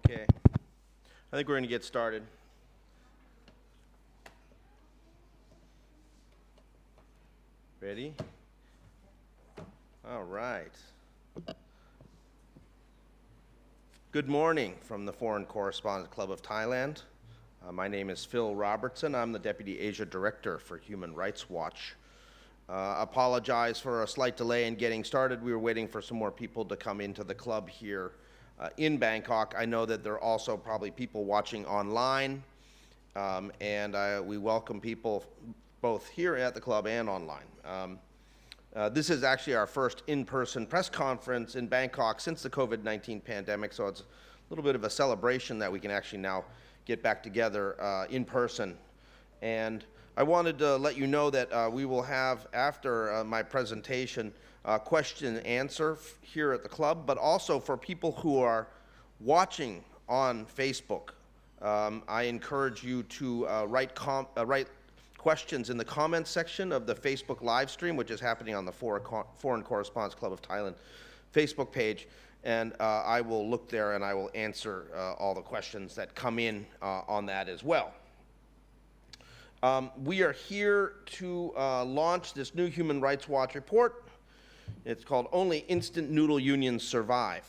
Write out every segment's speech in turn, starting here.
Okay, I think we're going to get started. Ready? All right. Good morning from the Foreign Correspondents Club of Thailand. My name is Phil Robertson. I'm the Deputy Asia Director for Human Rights Watch. Apologize for a slight delay in getting started. We were waiting for some more people to come into the club here in Bangkok. I know that there are also probably people watching online, and we welcome people both here at the club and online. This is actually our first in-person press conference in Bangkok since the COVID-19 pandemic, so it's a little bit of a celebration that we can actually now get back together in person. And I wanted to let you know that we will have, after my presentation, question and answer here at the club, but also for people who are watching on Facebook. I encourage you to write questions in the comments section of the Facebook live stream, which is happening on the Foreign Correspondents Club of Thailand Facebook page, and I will look there and I will answer all the questions that come in on that as well. We are here to launch this new Human Rights Watch report. It's called Only Instant Noodle Unions Survive,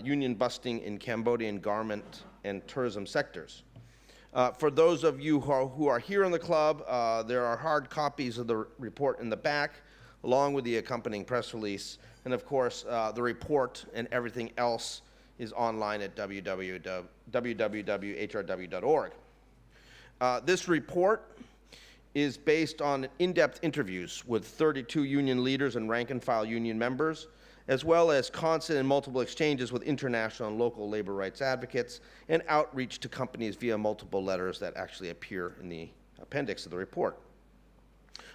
Union Busting in Cambodian Garment and Tourism Sectors. For those of you who are here in the club, there are hard copies of the report in the back, along with the accompanying press release. And of course, the report and everything else is online at www.hrw.org. This report is based on in-depth interviews with 32 union leaders and rank-and-file union members, as well as constant and multiple exchanges with international and local labor rights advocates, and outreach to companies via multiple letters that actually appear in the appendix of the report.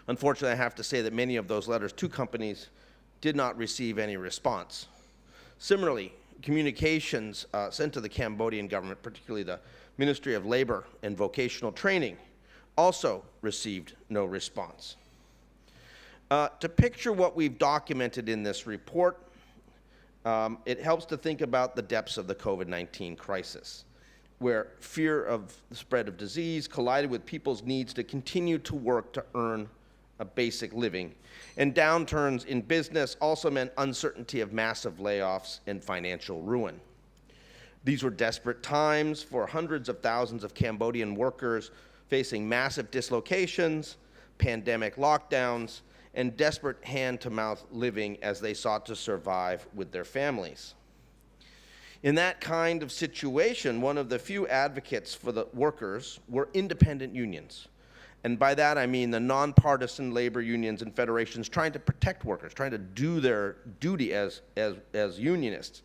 Unfortunately, I have to say that many of those letters to companies did not receive any response. Similarly, communications sent to the Cambodian government, particularly the Ministry of Labor and Vocational Training, also received no response. To picture what we've documented in this report, it helps to think about the depths of the COVID-19 crisis, where fear of the spread of disease collided with people's needs to continue to work to earn a basic living. And downturns in business also meant uncertainty of massive layoffs and financial ruin. These were desperate times for hundreds of thousands of Cambodian workers facing massive dislocations, pandemic lockdowns, and desperate hand-to-mouth living as they sought to survive with their families. In that kind of situation, one of the few advocates for the workers were independent unions. And by that I mean the nonpartisan labor unions and federations trying to protect workers, trying to do their duty as unionists,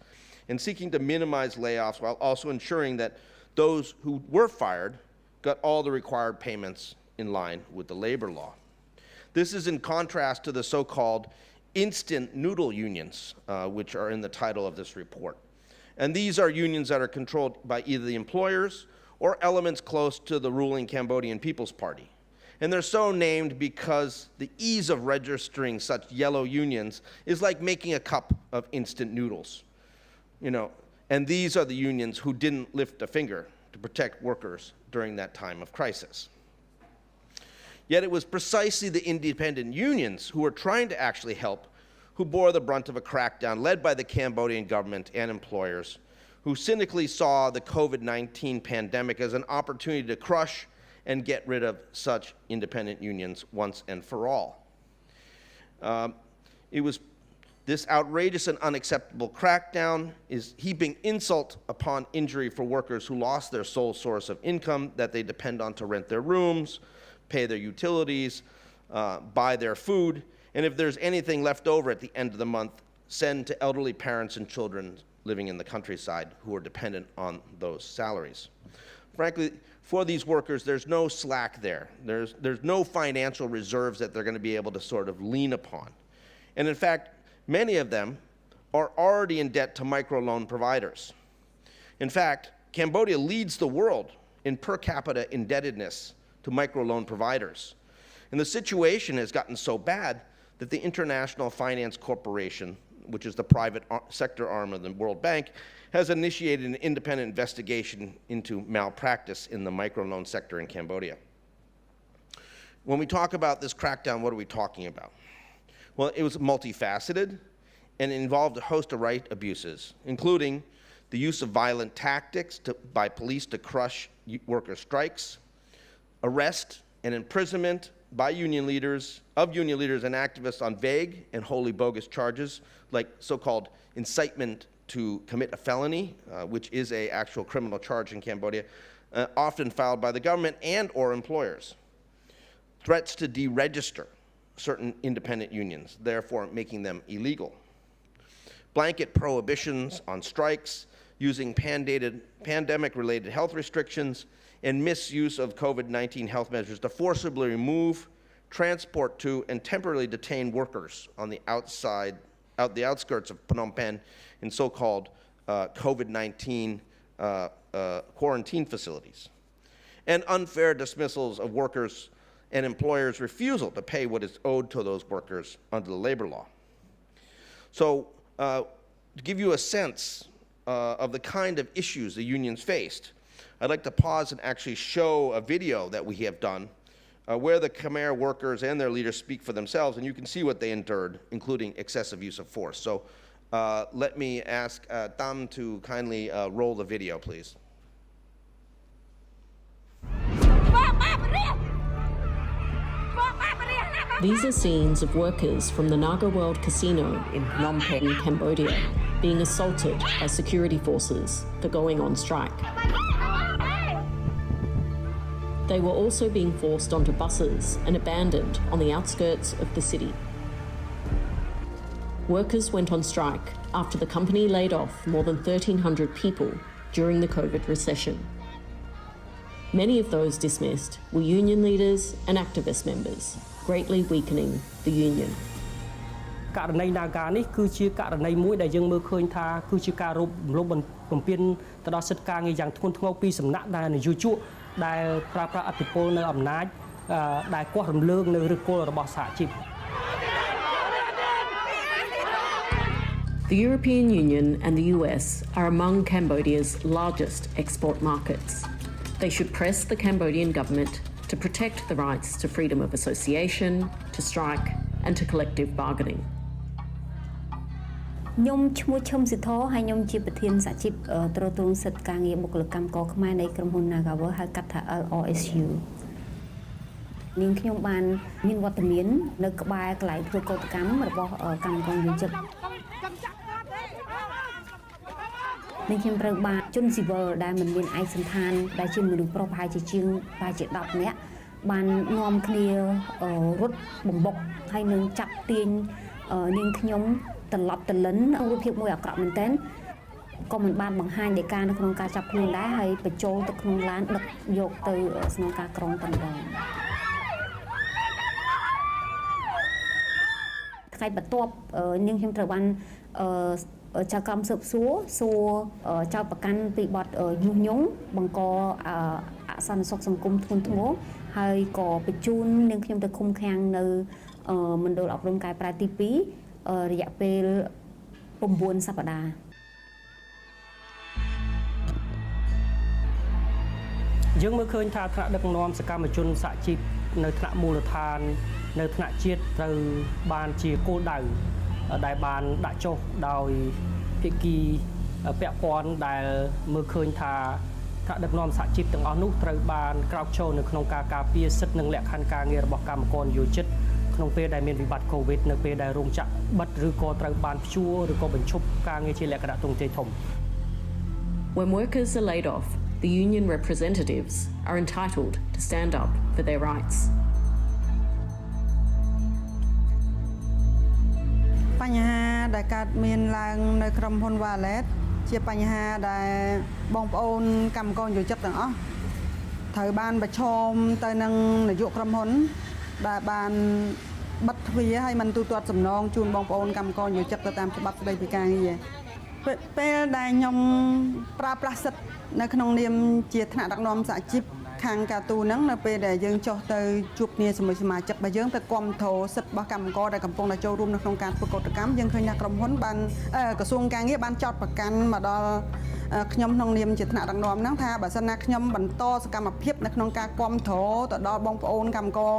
and seeking to minimize layoffs while also ensuring that those who were fired got all the required payments in line with the labor law. This is in contrast to the so-called instant noodle unions, which are in the title of this report. And these are unions that are controlled by either the employers or elements close to the ruling Cambodian People's Party. And they're so named because the ease of registering such yellow unions is like making a cup of instant noodles. And these are the unions who didn't lift a finger to protect workers during that time of crisis. Yet it was precisely the independent unions who were trying to actually help who bore the brunt of a crackdown led by the Cambodian government and employers, who cynically saw the COVID-19 pandemic as an opportunity to crush and get rid of such independent unions once and for all. This outrageous and unacceptable crackdown is heaping insult upon injury for workers who lost their sole source of income that they depend on to rent their rooms, pay their utilities, buy their food, and if there's anything left over at the end of the month, send to elderly parents and children living in the countryside who are dependent on those salaries. Frankly, for these workers, there's no slack there. There's no financial reserves that they're going to be able to sort of lean upon. And in fact, many of them are already in debt to microloan providers. In fact, Cambodia leads the world in per capita indebtedness to microloan providers. And the situation has gotten so bad that the International Finance Corporation, which is the private sector arm of the World Bank, has initiated an independent investigation into malpractice in the microloan sector in Cambodia. When we talk about this crackdown, what are we talking about? Well, it was multifaceted and it involved a host of right abuses, including the use of violent tactics by police to crush worker strikes, arrest and imprisonment by union leaders and activists on vague and wholly bogus charges like so-called incitement to commit a felony, which is an actual criminal charge in Cambodia, often filed by the government and or employers. Threats to deregister certain independent unions, therefore making them illegal. Blanket prohibitions on strikes, using pandemic-related health restrictions, and misuse of COVID-19 health measures to forcibly remove, transport to, and temporarily detain workers on the outskirts of Phnom Penh in so-called COVID-19 quarantine facilities, and unfair dismissals of workers and employers' refusal to pay what is owed to those workers under the labor law. So, to give you a sense of the kind of issues the unions faced, I'd like to pause and actually show a video that we have done where the Khmer workers and their leaders speak for themselves, and you can see what they endured, including excessive use of force. So let me ask Tam to kindly roll the video, please. These are scenes of workers from the Naga World Casino in Phnom Penh, Cambodia, being assaulted by security forces for going on strike. They were also being forced onto buses and abandoned on the outskirts of the city. Workers went on strike after the company laid off more than 1,300 people during the COVID recession. Many of those dismissed were union leaders and activist members, greatly weakening the union. ករណី Naga នេះគឺជាករណីមួយដែលយើងមើលឃើញថាគឺជាការរំលោភបំពានទៅដល់សិទ្ធិការងារយ៉ាងធ្ងន់ធ្ងរពីសំណាក់ដែលនយោជកដែលប្រើប្រាស់អធិបុលនៅអំណាចដែលគាស់រំលើងនៅឫសគល់របស់សហជីព The European Union and the US are among Cambodia's largest export markets. They should press the Cambodian government to protect the rights to freedom of association, to strike, and to collective bargaining. ខ្ញុំឈ្មោះឈឹមសិទ្ធហើយខ្ញុំជាប្រធានសហជីពត្រួតត្រងសិទ្ធិការងារបុគ្គលិកកម្មករខ្មែរនៃក្រុមហ៊ុន Naga World ហៅកាត់ថា LRSU នាងខ្ញុំបានមានវត្តមាននៅក្បែរកន្លែងធ្វើកោតកម្មរបស់កម្មករយុវជននាងខ្ញុំត្រូវបានជនស៊ីវិលដែលមិនមានឯកសណ្ឋានដែលជាមនុស្សប្រុសប្រហែលជាជាងប្រហែលជា10នាក់បាននាំគ្នារត់បំបុកហើយនឹងចាប់ទាញនាងខ្ញុំត្រឡប់ទៅលិនរូបភាពមួយអាក្រក់មែនទែនក៏មិនបានបង្ហាញនៃការនៅក្នុងការចាប់ខ្លួនដែរហើយបញ្ចូលទៅក្នុងឡានដឹកយកទៅស្នងការក្រុងតែម្ដងថ្ងៃបន្ទាប់នាងខ្ញុំត្រូវបានចៅក្រមស៊ើបសួរចៅប្រកាន់ពីបទញុះញង់បង្កអសន្តិសុខសង្គមធ្ងន់ធ្ងរហើយក៏បញ្ជូននាងខ្ញុំទៅឃុំឃាំងនៅមណ្ឌលអប់រំកែប្រែទី2រយៈពេល9សប្តាហ៍ យើងមើលឃើញថាថ្នាក់ដឹកនាំសកម្មជនសហជីពនៅថ្នាក់មូលដ្ឋាននៅថ្នាក់ជាតិត្រូវបានជាគោលដៅដែលបានដាក់ចុះដោយភាគីពាក់ព័ន្ធដែលមើលឃើញថាថ្នាក់ដឹកនាំសហជីពទាំងអស់នោះត្រូវបានក្រោកឈរនៅក្នុងការការពារសិទ្ធិនិងលក្ខខណ្ឌការងាររបស់កម្មករនិយោជិតក្នុងពេលដែលមានវិបត្តិ COVID នៅពេលដែលរោងចក្របិទឬក៏ត្រូវបានព្យួរឬក៏បញ្ឈប់ការងារជាលក្ខណៈទង់ជ័យធំ When workers are laid off, the union representatives are entitled to stand up for their rights. បញ្ហាដែលកើតមានឡើងនៅក្រុមហ៊ុន violate ជាបញ្ហាដែលបងប្អូនកម្មករយុវជនទាំងអស់ត្រូវបានប្រឈមទៅនឹងនាយកក្រុមហ៊ុនដែលបានបិទទ្វារឲ្យមិនទូទាត់សំណងជូនបងប្អូនកម្មករយុវជនទៅតាមច្បាប់ស្តីពីការងារពេលដែលខ្ញុំប្រើប្រាស់សិទ្ធិនៅក្នុងនាមជាថ្នាក់ដឹកនាំសហជីពខ ខាងការទូហ្នឹងនៅពេលដែលយើងចុះទៅជួបគ្នាជាមួយសមាជិករបស់យើងទៅគាំទ្រសិទ្ធិរបស់កម្មករដែលកំពុងតែចូលរួមនៅក្នុងការធ្វើកោតកម្មយើងឃើញថាក្រុមហ៊ុនបានក្រសួងការងារបានចោទប្រកាន់មកដល់ខ្ញុំក្នុងនាមជាថ្នាក់ដឹកនាំហ្នឹងថាបើសិនណាខ្ញុំបន្តសកម្មភាពនៅក្នុងការគាំទ្រទៅដល់បងប្អូនកម្មករ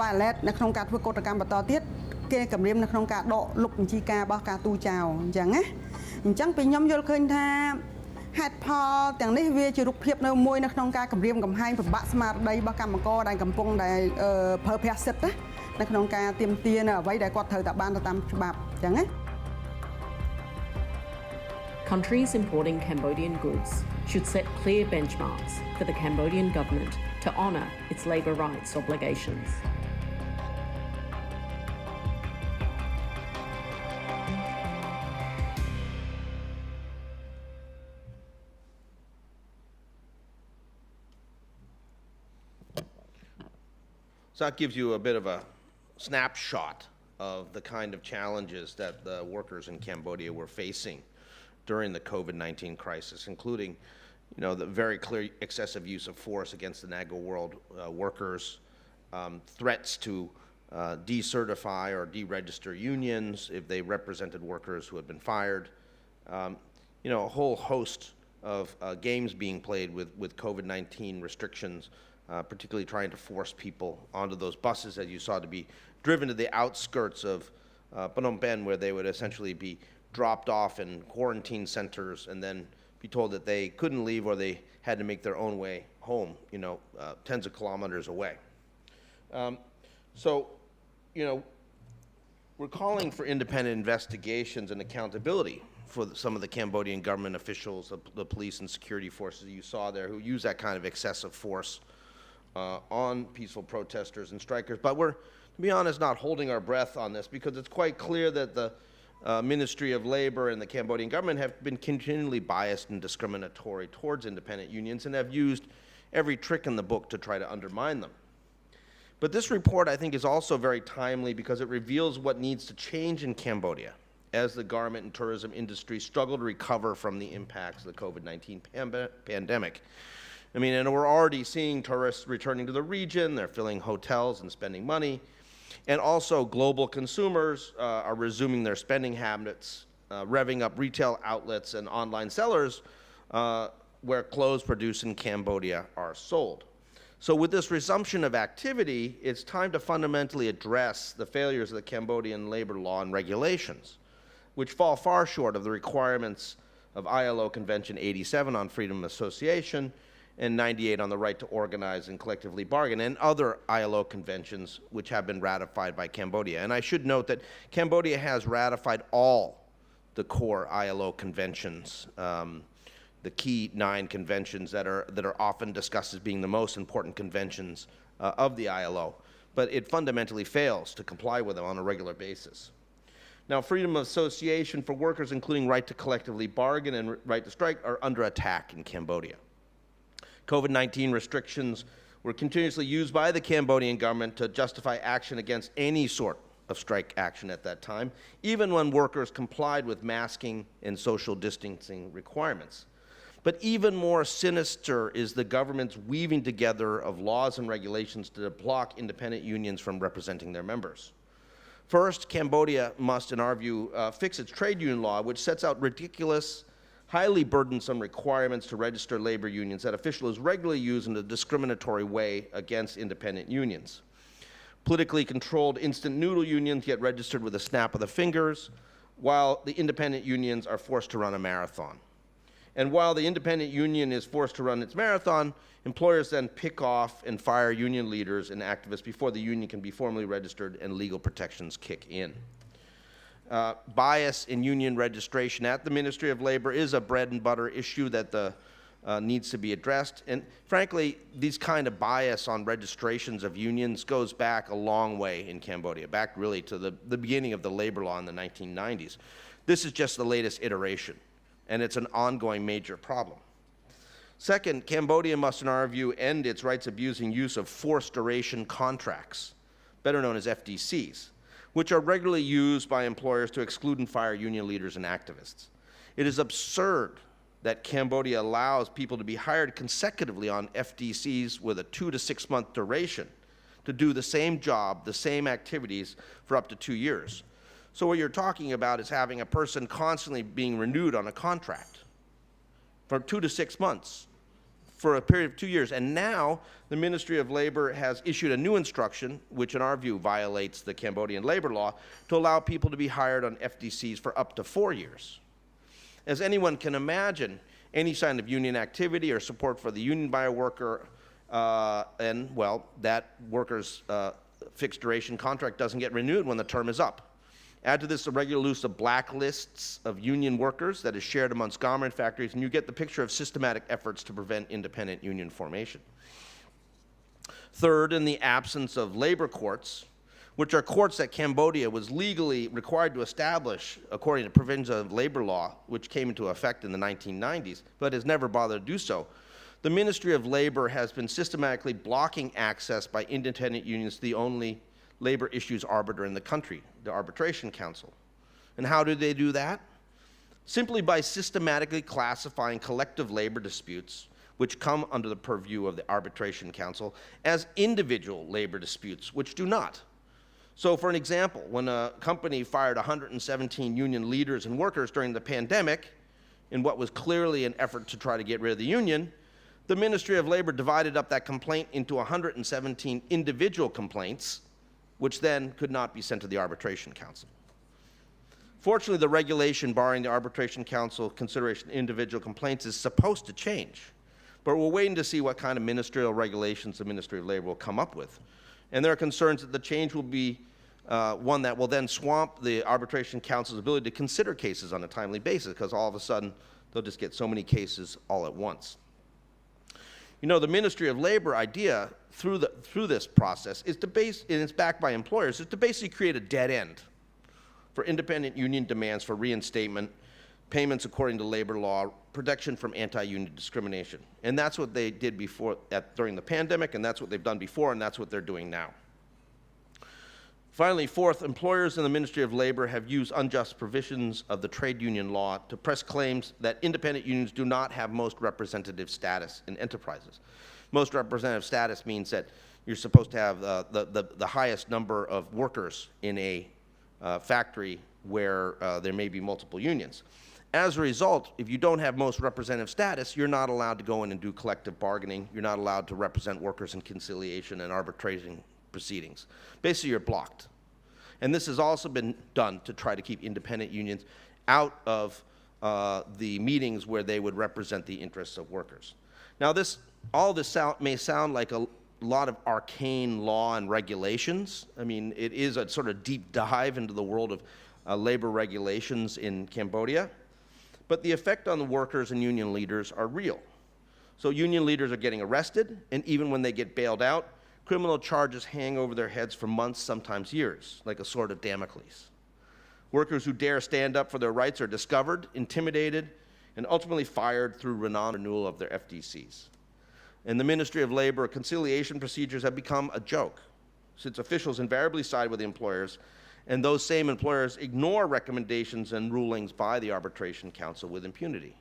violate នៅក្នុងការធ្វើកោតកម្មបន្តទៀតគេគម្រាមនៅក្នុងការដកលុបបញ្ជីការរបស់ការទូចោលអញ្ចឹងណាអញ្ចឹងពេលខ្ញុំយល់ឃើញថាហេតុផលទាំងនេះវាជារូបភាពនៅមួយនៅក្នុងការគម្រាមកំហែងពិបាកស្មារតីរបស់កម្មករដែលកំពុងតែប្រើប្រាស់សិទ្ធិនៅក្នុងការទាមទារនៅអ្វីដែលគាត់ត្រូវតែបានទៅតាមច្បាប់អញ្ចឹងណា Countries importing Cambodian goods should set clear benchmarks for the Cambodian government to honour its labour rights obligations. So that gives you a bit of a snapshot of the kind of challenges that the workers in Cambodia were facing during the COVID-19 crisis, including, the very clear excessive use of force against the NAGO World workers, threats to decertify or deregister unions if they represented workers who had been fired, a whole host of games being played with COVID-19 restrictions, particularly trying to force people onto those buses, as you saw, to be driven to the outskirts of Phnom Penh, where they would essentially be dropped off in quarantine centers and then be told that they couldn't leave or they had to make their own way home, tens of kilometers away. We're calling for independent investigations and accountability for some of the Cambodian government officials, the police and security forces you saw there, who use that kind of excessive force on peaceful protesters and strikers. But we're, to be honest, not holding our breath on this, because it's quite clear that the Ministry of Labor and the Cambodian government have been continually biased and discriminatory towards independent unions and have used every trick in the book to try to undermine them. But this report, I think, is also very timely because it reveals what needs to change in Cambodia as the garment and tourism industry struggle to recover from the impacts of the COVID-19 pandemic. And we're already seeing tourists returning to the region. They're filling hotels and spending money. And also global consumers are resuming their spending habits, revving up retail outlets and online sellers where clothes produced in Cambodia are sold. So with this resumption of activity, it's time to fundamentally address the failures of the Cambodian labor law and regulations, which fall far short of the requirements of ILO Convention 87 on freedom of association and 98 on the right to organize and collectively bargain, and other ILO conventions which have been ratified by Cambodia. And I should note that Cambodia has ratified all the core ILO conventions, the key 9 conventions that are often discussed as being the most important conventions of the ILO, but it fundamentally fails to comply with them on a regular basis. Now, freedom of association for workers, including right to collectively bargain and right to strike, are under attack in Cambodia. COVID-19 restrictions were continuously used by the Cambodian government to justify action against any sort of strike action at that time, even when workers complied with masking and social distancing requirements. But even more sinister is the government's weaving together of laws and regulations to block independent unions from representing their members. First, Cambodia must, in our view, fix its trade union law, which sets out ridiculous, highly burdensome requirements to register labor unions that officials regularly use in a discriminatory way against independent unions. Politically controlled instant noodle unions get registered with a snap of the fingers, while the independent unions are forced to run a marathon. And while the independent union is forced to run its marathon, employers then pick off and fire union leaders and activists before the union can be formally registered and legal protections kick in. Bias in union registration at the Ministry of Labor is a bread and butter issue that needs to be addressed. And frankly, these kind of bias on registrations of unions goes back a long way in Cambodia, back really to the beginning of the labor law in the 1990s. This is just the latest iteration, and it's an ongoing major problem. Second, Cambodia must, in our view, end its rights-abusing use of forced duration contracts, better known as FDCs, which are regularly used by employers to exclude and fire union leaders and activists. It is absurd that Cambodia allows people to be hired consecutively on FDCs with a 2 to 6 month duration to do the same job, the same activities for up to 2 years. So what you're talking about is having a person constantly being renewed on a contract for 2 to 6 months for a period of 2 years. And now the Ministry of Labor has issued a new instruction, which in our view violates the Cambodian labor law, to allow people to be hired on FDCs for up to 4 years. As anyone can imagine, any sign of union activity or support for the union by a worker, and well, that worker's fixed duration contract doesn't get renewed when the term is up. Add to this the regular use of blacklists of union workers that is shared amongst garment factories, and you get the picture of systematic efforts to prevent independent union formation. Third, in the absence of labor courts, which are courts that Cambodia was legally required to establish according to provisions of labor law, which came into effect in the 1990s, but has never bothered to do so, the Ministry of Labor has been systematically blocking access by independent unions to the only labor issues arbiter in the country, the Arbitration Council. And how do they do that? Simply by systematically classifying collective labor disputes, which come under the purview of the Arbitration Council, as individual labor disputes, which do not. So for an example, when a company fired 117 union leaders and workers during the pandemic, in what was clearly an effort to try to get rid of the union, the Ministry of Labor divided up that complaint into 117 individual complaints, which then could not be sent to the Arbitration Council. Fortunately, the regulation barring the Arbitration Council consideration of individual complaints is supposed to change, but we're waiting to see what kind of ministerial regulations the Ministry of Labor will come up with. And there are concerns that the change will be one that will then swamp the Arbitration Council's ability to consider cases on a timely basis, because all of a sudden they'll just get so many cases all at once. You know, the Ministry of Labor idea through this process is to base, and it's backed by employers, is to basically create a dead end for independent union demands for reinstatement, payments according to labor law, protection from anti-union discrimination. And that's what they did before, during the pandemic, and that's what they've done before, and that's what they're doing now. Finally, fourth, employers in the Ministry of Labor have used unjust provisions of the trade union law to press claims that independent unions do not have most representative status in enterprises. Most representative status means that you're supposed to have the highest number of workers in a factory where there may be multiple unions. As a result, if you don't have most representative status, you're not allowed to go in and do collective bargaining. You're not allowed to represent workers in conciliation and arbitration proceedings. Basically, you're blocked. And this has also been done to try to keep independent unions out of the meetings where they would represent the interests of workers. Now, all this may sound like a lot of arcane law and regulations. I mean, it is a sort of deep dive into the world of labor regulations in Cambodia. But the effect on the workers and union leaders are real. So union leaders are getting arrested, and even when they get bailed out, criminal charges hang over their heads for months, sometimes years, like a sword of Damocles. Workers who dare stand up for their rights are discovered, intimidated, and ultimately fired through renewal of their FDCs. In the Ministry of Labor, conciliation procedures have become a joke, since officials invariably side with the employers, and those same employers ignore recommendations and rulings by the Arbitration Council with impunity.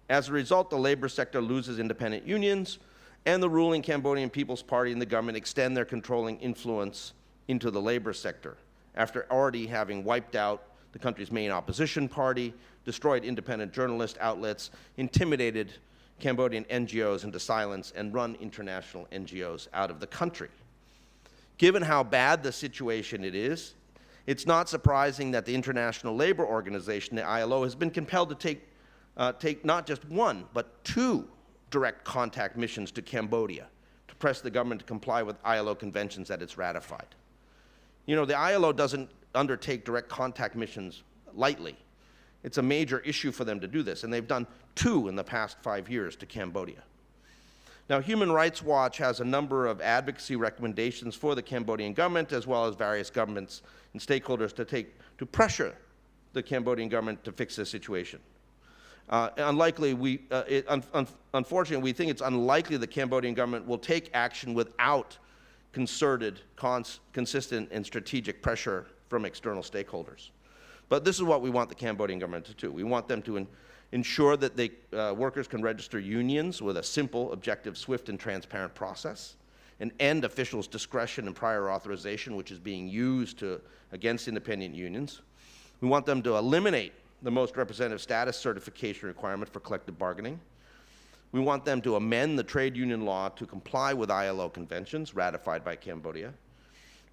As a result, the labor sector loses independent unions, and the ruling Cambodian People's Party and the government extend their controlling influence into the labor sector, after already having wiped out the country's main opposition party, destroyed independent journalist outlets, intimidated Cambodian NGOs into silence, and run international NGOs out of the country. Given how bad the situation it is, it's not surprising that the International Labor Organization, the ILO, has been compelled to take not just one, but 2 direct contact missions to Cambodia to press the government to comply with ILO conventions that it's ratified. You know, the ILO doesn't undertake direct contact missions lightly. It's a major issue for them to do this, and they've done 2 in the past 5 years to Cambodia. Now, Human Rights Watch has a number of advocacy recommendations for the Cambodian government, as well as various governments and stakeholders to pressure the Cambodian government to fix this situation. Unfortunately, we think it's unlikely the Cambodian government will take action without concerted, consistent, and strategic pressure from external stakeholders. But this is what we want the Cambodian government to do. We want them to ensure that workers can register unions with a simple, objective, swift, and transparent process, and end officials' discretion and prior authorization, which is being used against independent unions. We want them to eliminate the most representative status certification requirement for collective bargaining. We want them to amend the trade union law to comply with ILO conventions ratified by Cambodia.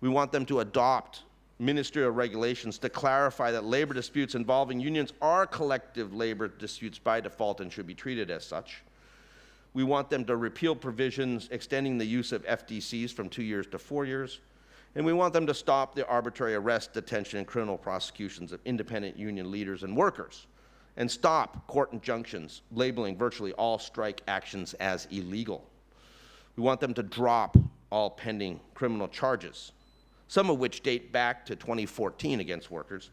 We want them to adopt ministerial regulations to clarify that labor disputes involving unions are collective labor disputes by default and should be treated as such. We want them to repeal provisions extending the use of FDCs from 2 years to 4 years. And we want them to stop the arbitrary arrest, detention, and criminal prosecutions of independent union leaders and workers, and stop court injunctions labeling virtually all strike actions as illegal. We want them to drop all pending criminal charges, some of which date back to 2014 against workers,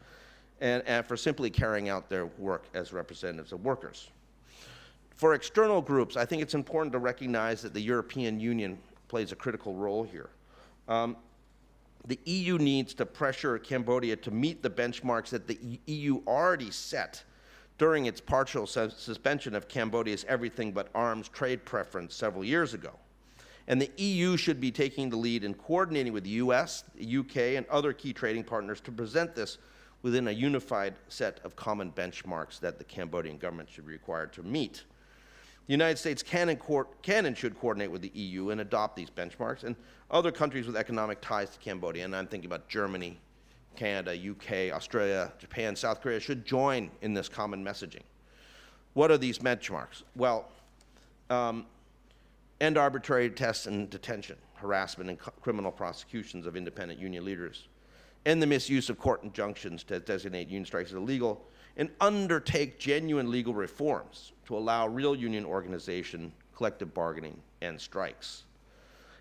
and for simply carrying out their work as representatives of workers. For external groups, I think it's important to recognize that the European Union plays a critical role here. The EU needs to pressure Cambodia to meet the benchmarks that the EU already set during its partial suspension of Cambodia's everything but arms trade preference several years ago. And the EU should be taking the lead in coordinating with the US, the UK, and other key trading partners to present this within a unified set of common benchmarks that the Cambodian government should be required to meet. The United States can and should coordinate with the EU and adopt these benchmarks, and other countries with economic ties to Cambodia, and I'm thinking about Germany, Canada, UK, Australia, Japan, South Korea, should join in this common messaging. What are these benchmarks? Well, end arbitrary tests and detention, harassment, and criminal prosecutions of independent union leaders, end the misuse of court injunctions to designate union strikes as illegal, and undertake genuine legal reforms to allow real union organization, collective bargaining, and strikes.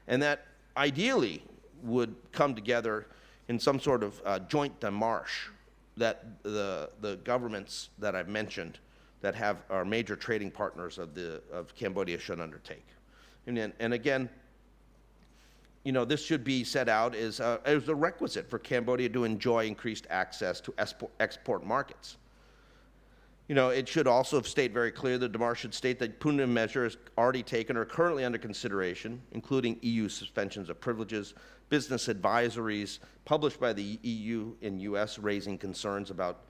And that ideally would come together in some sort of joint démarche that the governments that I've mentioned that are major trading partners of Cambodia should undertake. And again, you know, this should be set out as a requisite for Cambodia to enjoy increased access to export markets. You know, it should also state very clear, the démarche should state that punitive measures already taken or currently under consideration, including EU suspensions of privileges, business advisories published by the EU and US raising concerns about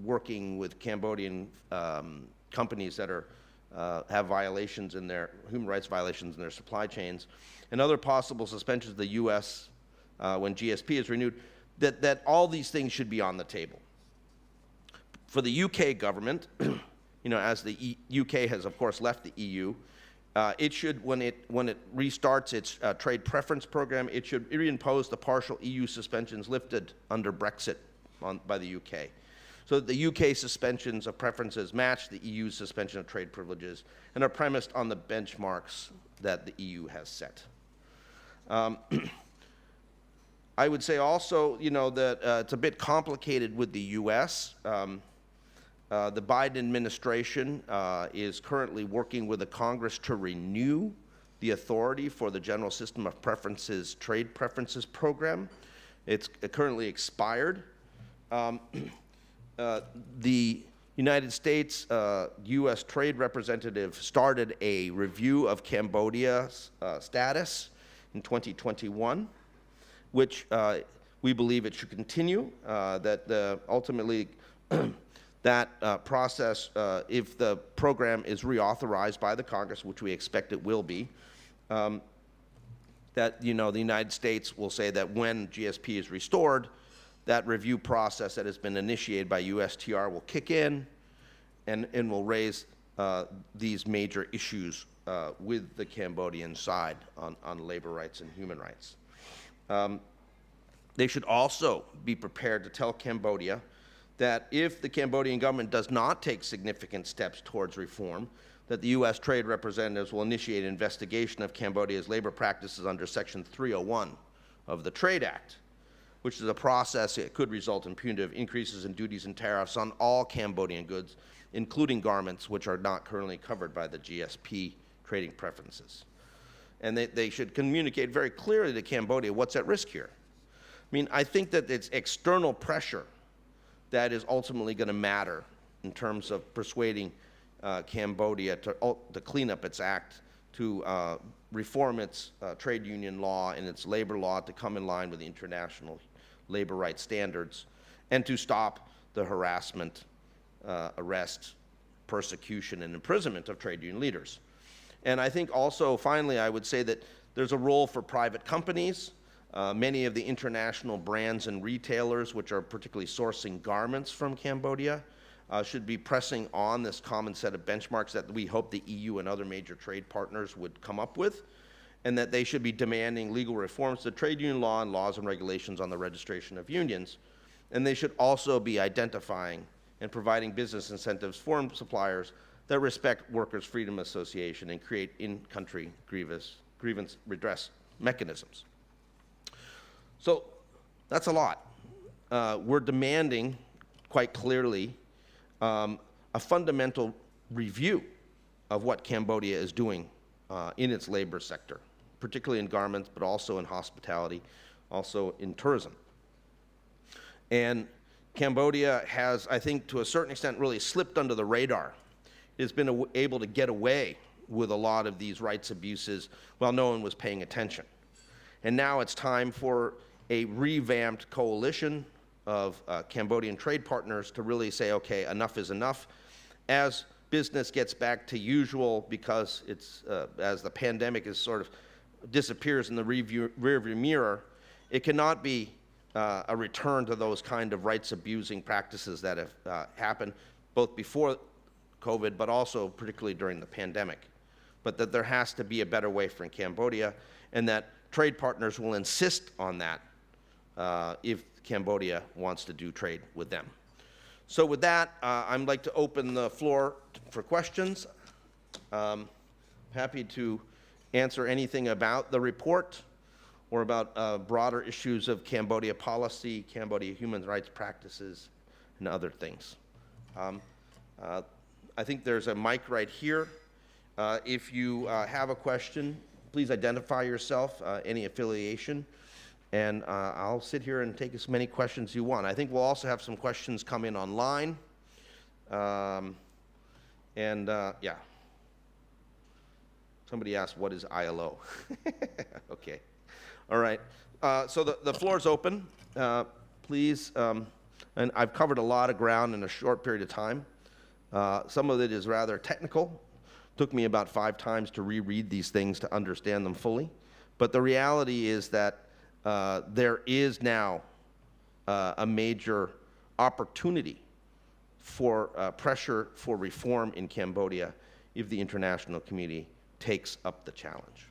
working with Cambodian companies that have violations in their, human rights violations in their supply chains, and other possible suspensions of the US when GSP is renewed, that all these things should be on the table. For the UK government, you know, as the UK has, of course, left the EU, it should, when it restarts its trade preference program, it should reimpose the partial EU suspensions lifted under Brexit by the UK. So that the UK suspensions of preferences match the EU's suspension of trade privileges and are premised on the benchmarks that the EU has set. I would say also, you know, that it's a bit complicated with the US. The Biden administration is currently working with the Congress to renew the authority for the General System of Preferences Trade Preferences Program. It's currently expired. The United States U.S. Trade Representative started a review of Cambodia's status in 2021, which we believe it should continue, that ultimately that process, if the program is reauthorized by the Congress, which we expect it will be, that, you know, the United States will say that when GSP is restored, that review process that has been initiated by USTR will kick in and will raise these major issues with the Cambodian side on labor rights and human rights. They should also be prepared to tell Cambodia that if the Cambodian government does not take significant steps towards reform, that the U.S. trade representatives will initiate an investigation of Cambodia's labor practices under Section 301 of the Trade Act, which is a process that could result in punitive increases in duties and tariffs on all Cambodian goods, including garments which are not currently covered by the GSP trading preferences. And they should communicate very clearly to Cambodia what's at risk here. I mean, I think that it's external pressure that is ultimately going to matter in terms of persuading Cambodia to clean up its act, to reform its trade union law and its labor law to come in line with the international labor rights standards, and to stop the harassment, arrest, persecution, and imprisonment of trade union leaders. And I think also, finally, I would say that there's a role for private companies. Many of the international brands and retailers, which are particularly sourcing garments from Cambodia, should be pressing on this common set of benchmarks that we hope the EU and other major trade partners would come up with, and that they should be demanding legal reforms to trade union law and laws and regulations on the registration of unions. And they should also be identifying and providing business incentives for suppliers that respect workers' freedom of association and create in-country grievance redress mechanisms. So that's a lot. We're demanding, quite clearly, a fundamental review of what Cambodia is doing in its labor sector, particularly in garments, but also in hospitality, also in tourism. And Cambodia has, I think, to a certain extent, really slipped under the radar. It's been able to get away with a lot of these rights abuses while no one was paying attention. And now it's time for a revamped coalition of Cambodian trade partners to really say, okay, enough is enough. As business gets back to usual, because it's, as the pandemic is sort of disappears in the rearview mirror, it cannot be a return to those kind of rights abusing practices that have happened both before COVID, but also particularly during the pandemic. But that there has to be a better way for Cambodia, and that trade partners will insist on that if Cambodia wants to do trade with them. So with that, I'd like to open the floor for questions. Happy to answer anything about the report or about broader issues of Cambodia policy, Cambodia human rights practices, and other things. I think there's a mic right here. If you have a question, please identify yourself, any affiliation, and I'll sit here and take as many questions you want. I think we'll also have some questions come in online. Yeah. Somebody asked, what is ILO? Okay. All right. So the floor is open. Please, and I've covered a lot of ground in a short period of time. Some of it is rather technical. Took me about 5 times to reread these things to understand them fully. But the reality is that there is now a major opportunity for pressure for reform in Cambodia if the international community takes up the challenge.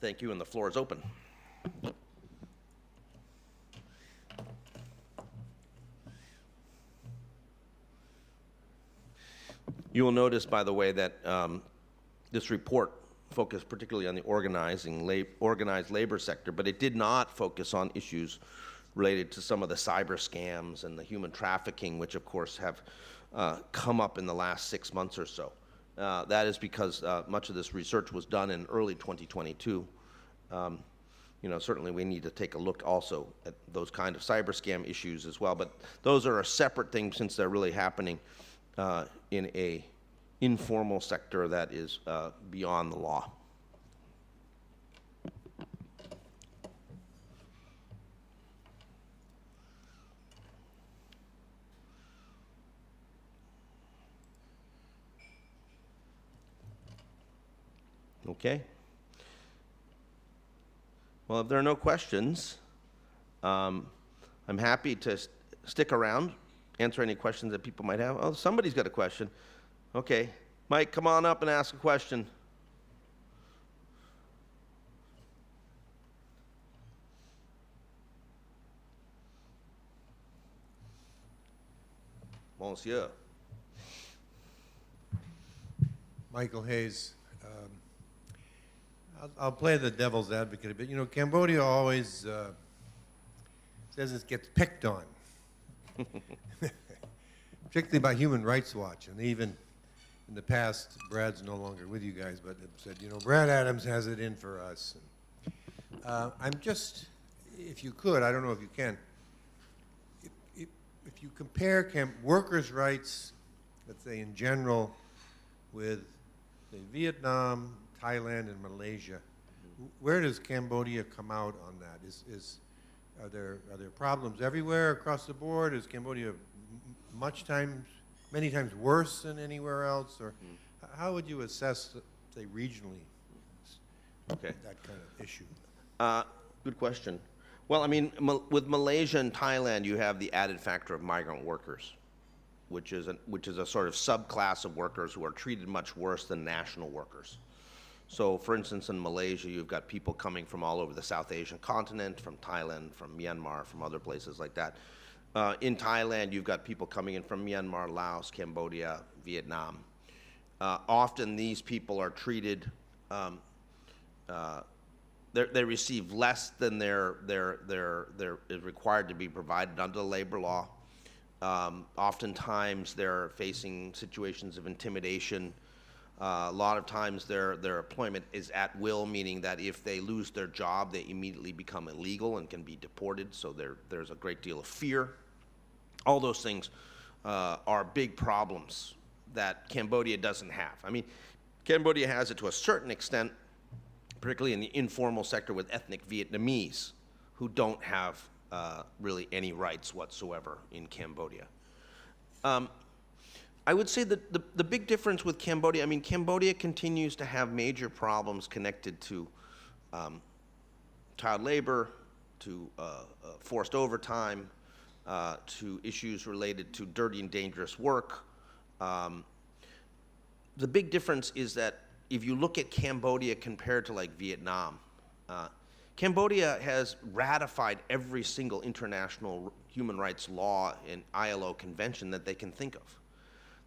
Thank you, and the floor is open. You will notice, by the way, that this report focused particularly on the organized labor sector, but it did not focus on issues related to some of the cyber scams and the human trafficking, which of course have come up in the last 6 months or so. That is because much of this research was done in early 2022. Certainly we need to take a look also at those kind of cyber scam issues as well, but those are a separate thing since they're really happening in a informal sector that is beyond the law. Okay. Well, if there are no questions, I'm happy to stick around, answer any questions that people might have. Oh, somebody's got a question. Okay. Mike, come on up and ask a question. Monsieur. Michael Hayes. I'll play the devil's advocate a bit. Cambodia always says it gets picked on, particularly by Human Rights Watch. And even in the past, Brad's no longer with you guys, but it said, Brad Adams has it in for us. I'm just, if you could, I don't know if you can, if you compare workers' rights, let's say in general, with say, Vietnam, Thailand, and Malaysia, where does Cambodia come out on that? Are there problems everywhere across the board? Is Cambodia many times worse than anywhere else? Or how would you assess, say, regionally, that kind of issue? Good question. Well, I mean, with Malaysia and Thailand, you have the added factor of migrant workers, which is a sort of subclass of workers who are treated much worse than national workers. So, for instance, in Malaysia, you've got people coming from all over the South Asian continent, from Thailand, from Myanmar, from other places like that. In Thailand, you've got people coming in from Myanmar, Laos, Cambodia, Vietnam. Often these people are treated, they receive less than is required to be provided under the labor law. Oftentimes they're facing situations of intimidation. A lot of times their employment is at will, meaning that if they lose their job, they immediately become illegal and can be deported, so there's a great deal of fear. All those things are big problems that Cambodia doesn't have. I mean, Cambodia has it to a certain extent, particularly in the informal sector with ethnic Vietnamese, who don't have really any rights whatsoever in Cambodia. I would say that the big difference with Cambodia, I mean, Cambodia continues to have major problems connected to child labor, to forced overtime, to issues related to dirty and dangerous work. The big difference is that if you look at Cambodia compared to like Vietnam, Cambodia has ratified every single international human rights law and ILO convention that they can think of.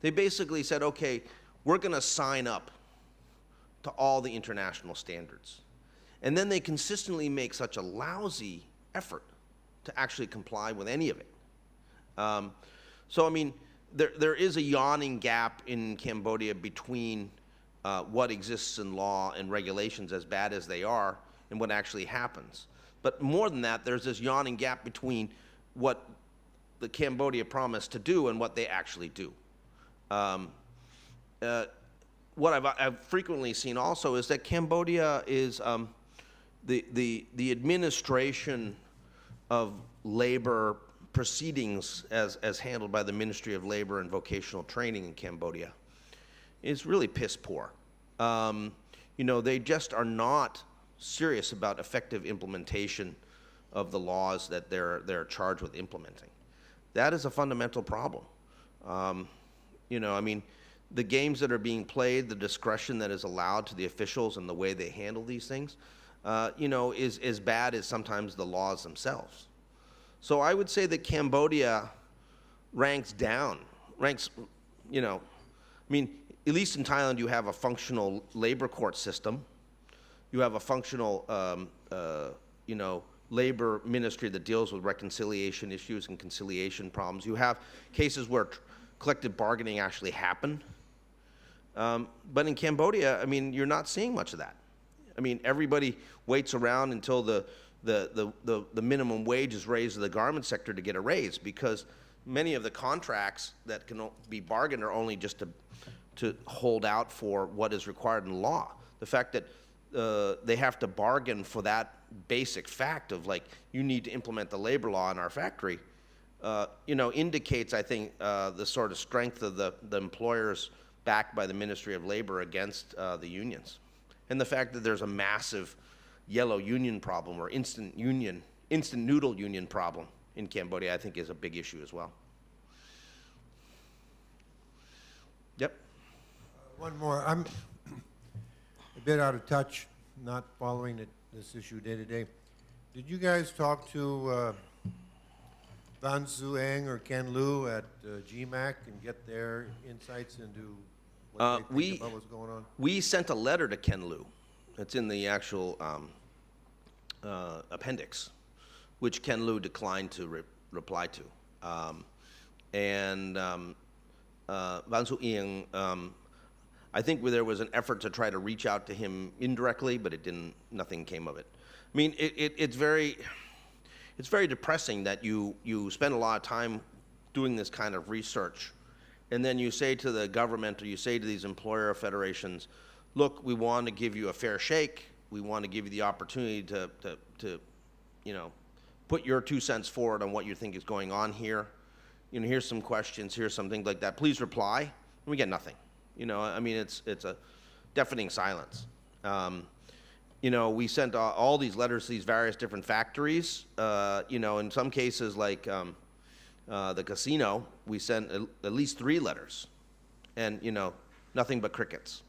They basically said, okay, we're going to sign up to all the international standards. And then they consistently make such a lousy effort to actually comply with any of it. So, I mean, there is a yawning gap in Cambodia between what exists in law and regulations, as bad as they are, and what actually happens. But more than that, there's this yawning gap between what the Cambodia promised to do and what they actually do. What I've frequently seen also is that Cambodia is the administration of labor proceedings as handled by the Ministry of Labor and Vocational Training in Cambodia is really piss poor. You know, they just are not serious about effective implementation of the laws that they're charged with implementing. That is a fundamental problem. You know, I mean, the games that are being played, the discretion that is allowed to the officials and the way they handle these things, you know, is as bad as sometimes the laws themselves. So I would say that Cambodia ranks, you know, I mean, at least in Thailand you have a functional labor court system. You have a functional, you know, labor ministry that deals with reconciliation issues and conciliation problems. You have cases where collective bargaining actually happen. But in Cambodia, I mean, you're not seeing much of that. I mean, everybody waits around until the minimum wage is raised in the garment sector to get a raise, because many of the contracts that can be bargained are only just to hold out for what is required in law. The fact that they have to bargain for that basic fact of, like, you need to implement the labor law in our factory, you know, indicates, I think, the sort of strength of the employers backed by the Ministry of Labor against the unions. And the fact that there's a massive yellow union problem or instant noodle union problem in Cambodia, I think, is a big issue as well. Yep. One more. I'm a bit out of touch, not following this issue day to day. Did you guys talk to Van Zueng or Ken Liu at GMAC and get their insights into what they think about what's going on? We sent a letter to Ken Liu. It's in the actual appendix, which Ken Liu declined to reply to. Van Zueng, I think there was an effort to try to reach out to him indirectly, but nothing came of it. I mean, it's very, it's very depressing that you spend a lot of time doing this kind of research, and then you say to the government or you say to these employer federations, look, we want to give you a fair shake. We want to give you the opportunity to you know, put your 2 cents forward on what you think is going on here. You know, here's some questions, here's some things like that. Please reply. And we get nothing. You know, I mean, it's a deafening silence. You know, we sent all these letters to these various different factories. You know, in some cases, like the casino, we sent at least 3 letters, and you know, nothing but crickets.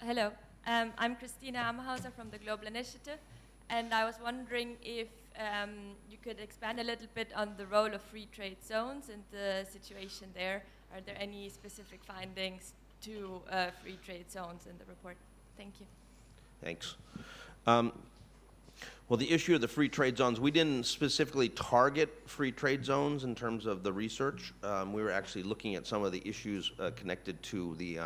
Hello. I'm Christina Amhauser from the Global Initiative, and I was wondering if you could expand a little bit on the role of free trade zones and the situation there. Are there any specific findings to free trade zones in the report? Thank you. Thanks. Well, the issue of the free trade zones, we didn't specifically target free trade zones in terms of the research. We were actually looking at some of the issues connected to the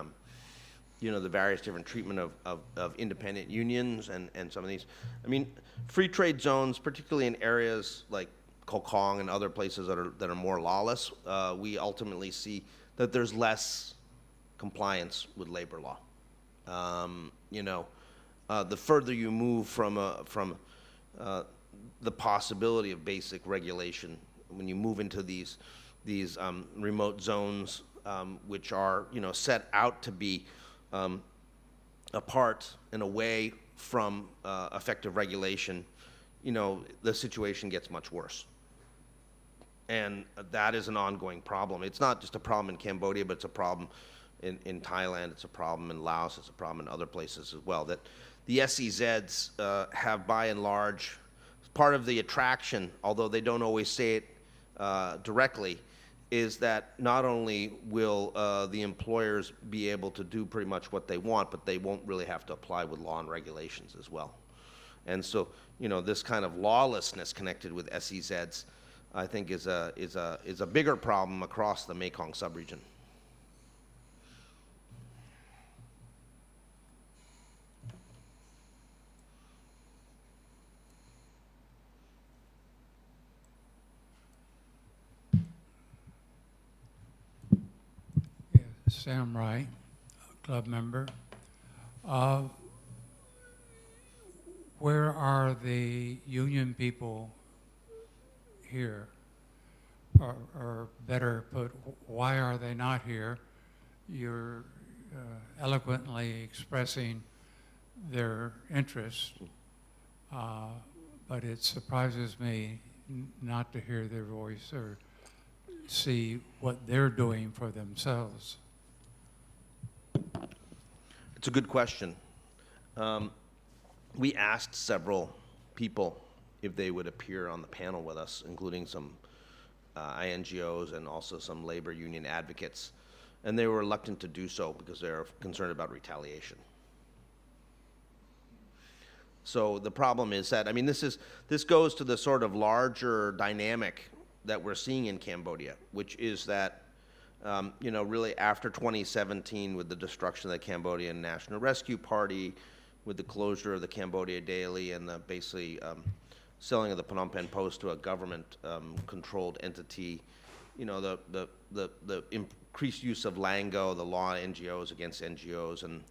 you know, the various different treatment of independent unions and some of these. I mean, free trade zones, particularly in areas like Kokong and other places that are more lawless, we ultimately see that there's less compliance with labor law. You know, the further you move from the possibility of basic regulation, when you move into these remote zones, which are, you know, set out to be apart and away from effective regulation, you know, the situation gets much worse. And that is an ongoing problem. It's not just a problem in Cambodia, but it's a problem in Thailand, it's a problem in Laos, it's a problem in other places as well. That the SEZs have, by and large, part of the attraction, although they don't always say it directly, is that not only will the employers be able to do pretty much what they want, but they won't really have to apply with law and regulations as well. And so, you know, this kind of lawlessness connected with SEZs, I think, is a bigger problem across the Mekong subregion. Sam Wright, club member. Where are the union people here? Or better put, why are they not here? You're eloquently expressing their interest, but it surprises me not to hear their voice or see what they're doing for themselves. It's a good question. We asked several people if they would appear on the panel with us, including some INGOs and also some labor union advocates, and they were reluctant to do so because they're concerned about retaliation. So the problem is that, I mean, this goes to the sort of larger dynamic that we're seeing in Cambodia, which is that you know, really after 2017, with the destruction of the Cambodian National Rescue Party, with the closure of the Cambodia Daily and the basically selling of the Phnom Penh Post to a government-controlled entity, you know, the increased use of Lango, the law NGOs against NGOs, and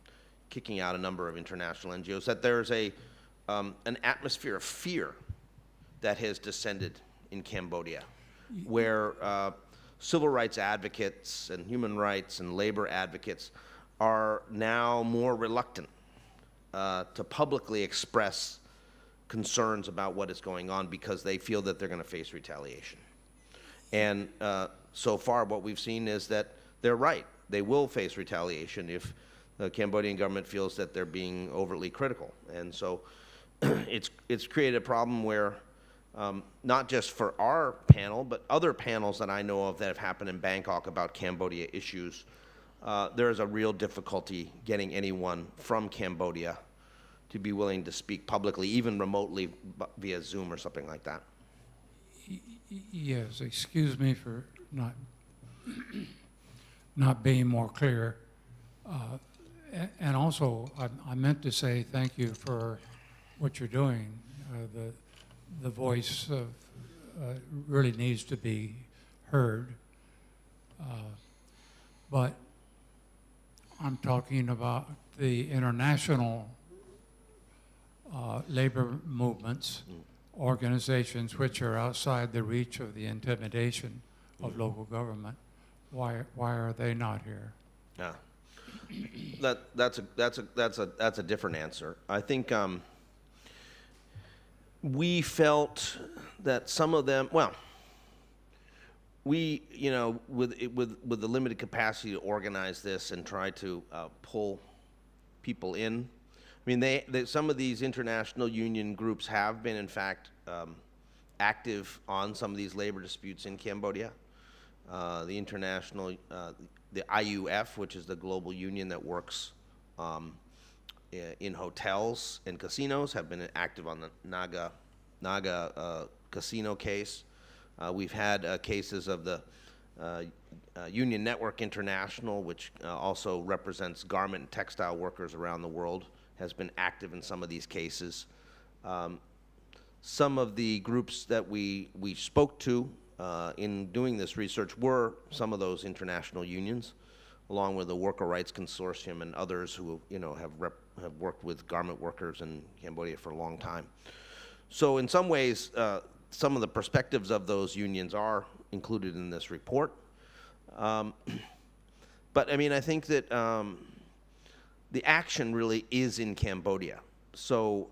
kicking out a number of international NGOs, that there's an atmosphere of fear that has descended in Cambodia, where civil rights advocates and human rights and labor advocates are now more reluctant to publicly express concerns about what is going on because they feel that they're going to face retaliation. And so far what we've seen is that they're right. They will face retaliation if the Cambodian government feels that they're being overtly critical. And so it's created a problem where not just for our panel, but other panels that I know of that have happened in Bangkok about Cambodia issues, there is a real difficulty getting anyone from Cambodia to be willing to speak publicly, even remotely via Zoom or something like that. Yes, excuse me for not not being more clear. And also, I meant to say thank you for what you're doing. The voice of, really needs to be heard. But I'm talking about the international labor movements, organizations which are outside the reach of the intimidation of local government. Why are they not here? Yeah. That's a different answer. I think we felt that some of them, well, we, you know, with the limited capacity to organize this and try to pull people in. I mean, some of these international union groups have been, in fact, active on some of these labor disputes in Cambodia. The international, the IUF, which is the global union that works in hotels and casinos, have been active on the Naga casino case. We've had cases of the Union Network International, which also represents garment and textile workers around the world, has been active in some of these cases. Some of the groups that we spoke to in doing this research were some of those international unions, along with the Worker Rights Consortium and others who, you know, have worked with garment workers in Cambodia for a long time. So in some ways, some of the perspectives of those unions are included in this report. But I mean, I think that the action really is in Cambodia. So,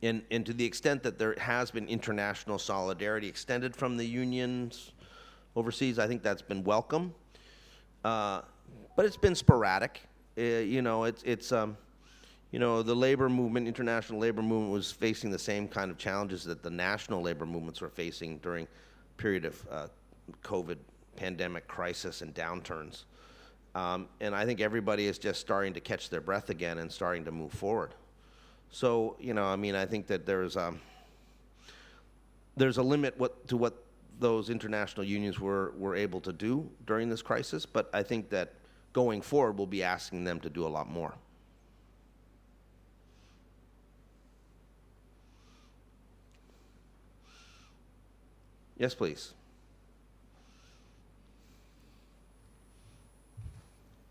and to the extent that there has been international solidarity extended from the unions overseas, I think that's been welcome. But it's been sporadic. You know, you know, the labor movement, international labor movement, was facing the same kind of challenges that the national labor movements were facing during a period of COVID pandemic crisis and downturns. And I think everybody is just starting to catch their breath again and starting to move forward. So, you know, I mean, I think that there's a limit to what those international unions were able to do during this crisis, but I think that going forward, we'll be asking them to do a lot more. Yes, please.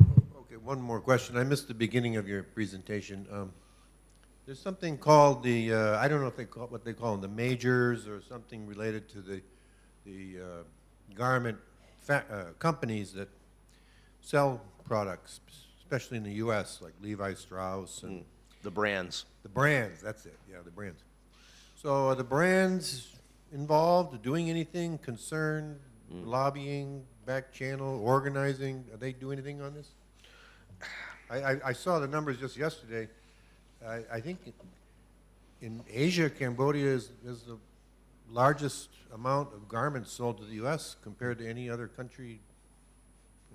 Okay, one more question. I missed the beginning of your presentation. There's something called the, I don't know if they call what they call them, the majors or something related to the garment companies that sell products, especially in the U.S., like Levi Strauss and The brands. the brands. That's it. Yeah, the brands. So are the brands involved, doing anything, concerned, lobbying, back channel, organizing? Are they doing anything on this? I saw the numbers just yesterday. I think in Asia, Cambodia is the largest amount of garments sold to the U.S. compared to any other country,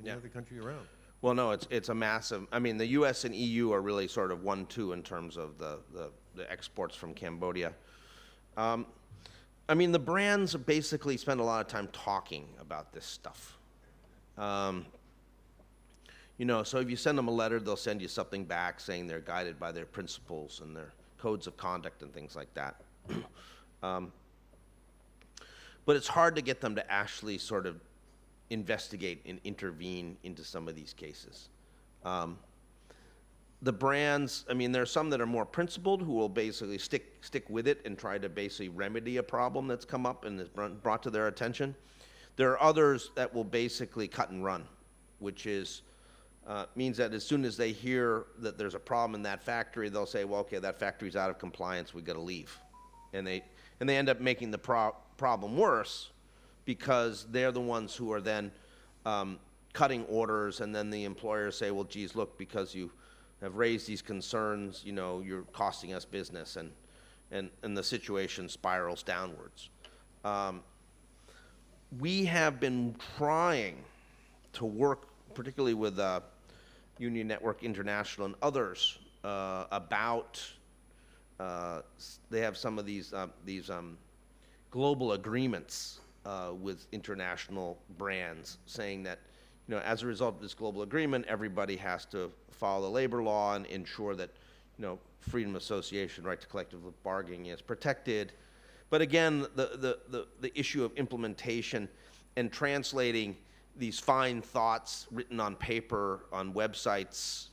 other country around. Well, no, it's a massive. I mean, the U.S. and EU are really sort of 1-2 in terms of the exports from Cambodia. I mean, the brands basically spend a lot of time talking about this stuff. You know, so if you send them a letter, they'll send you something back saying they're guided by their principles and their codes of conduct and things like that. But it's hard to get them to actually sort of investigate and intervene into some of these cases. The brands, I mean, there are some that are more principled who will basically stick with it and try to basically remedy a problem that's come up and is brought to their attention. There are others that will basically cut and run, which is means that as soon as they hear that there's a problem in that factory, they'll say, well, okay, that factory's out of compliance, we got to leave. And they end up making the problem worse because they're the ones who are then cutting orders, and then the employers say, well, geez, look, because you have raised these concerns, you know, you're costing us business, and the situation spirals downwards. We have been trying to work, particularly with Union Network International and others, about they have some of these global agreements with international brands saying that, as a result of this global agreement, everybody has to follow the labor law and ensure that, freedom of association, right to collective bargaining is protected. But again, the issue of implementation and translating these fine thoughts written on paper, on websites,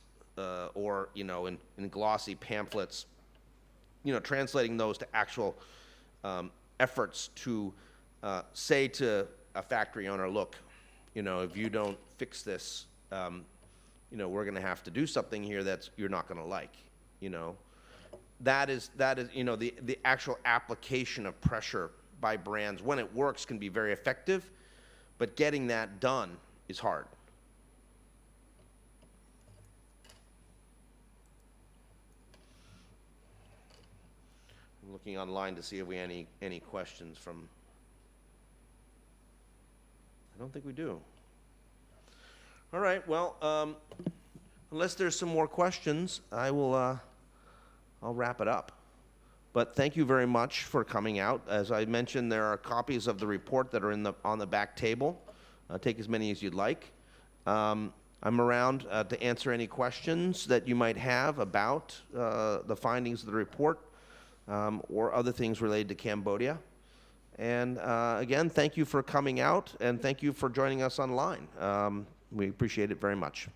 or, in glossy pamphlets, translating those to actual efforts to say to a factory owner, look, if you don't fix this, we're going to have to do something here that's you're not going to like. That is the actual application of pressure by brands, when it works, can be very effective, but getting that done is hard. I'm looking online to see if we have any questions from. I don't think we do. All right, well, unless there's some more questions, I'll wrap it up. But thank you very much for coming out. As I mentioned, there are copies of the report that are on the back table. Take as many as you'd like. I'm around to answer any questions that you might have about the findings of the report or other things related to Cambodia. And again, thank you for coming out, and thank you for joining us online. We appreciate it very much.